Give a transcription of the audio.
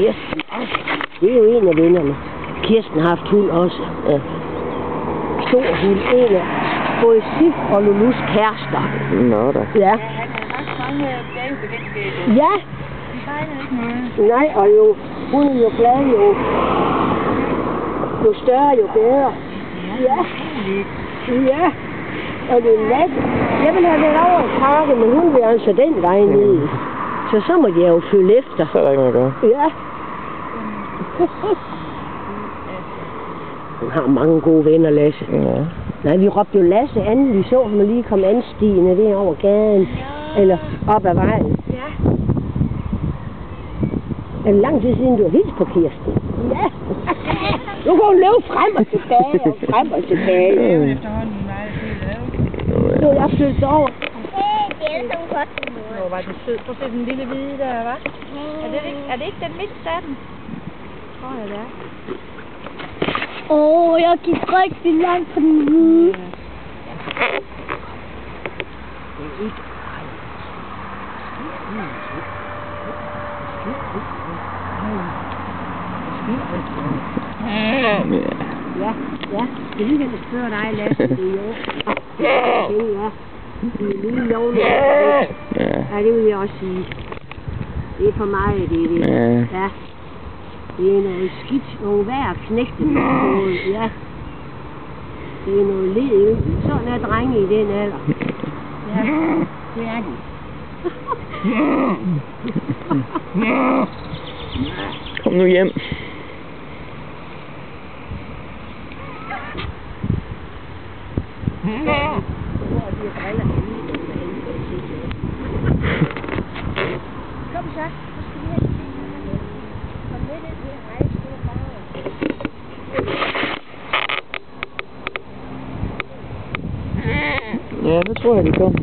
Kirsten også. Det er jo en af vennerne. Kirsten har haft hund også. Ja. Stor hund. En af både Sif og Lulus kærester. Nå da. Ja. Han har også mange dagebekendtskaber. Ja. De fejler ikke noget. Nej, og jo, hun er jo glad jo. Jo større, jo bedre. Ja. Ja. Og det er let. Jeg vil have været over i parken, men hun vil altså den vej ned. Så må jeg jo følge efter. Så er der ikke noget at gøre. Ja. Hun har mange gode venner, Lasse. Ja. Nej, vi råbte jo Lasse anden. Vi så ham lige komme anstigende der over gaden. Eller op ad vejen. Ja. Er det lang tid siden, du har hilst på Kirsten? Ja. Nu kan hun løbe frem og tilbage og frem og tilbage. Det er jo efterhånden meget fedt. Nu er jeg flyttet over. Hvor var det sød. Prøv at se den lille hvide der, hva'? Er det ikke den mindste af dem? Tror jeg, det er. Jeg gik rigtig langt på den hvide. Ja, ja. Det er lige den, der spørger dig, Lasse. Det er jo. Ja. Det er lige lovligt. Ja, det vil jeg også sige. Det er for mig, det er det. Ja. Det er noget skidt, nogle værd knægte. Ja. Det er noget led. Sådan er drenge i den alder. Ja, det er de. Kom nu hjem. Kom så. Ja, det tror jeg, de kommer.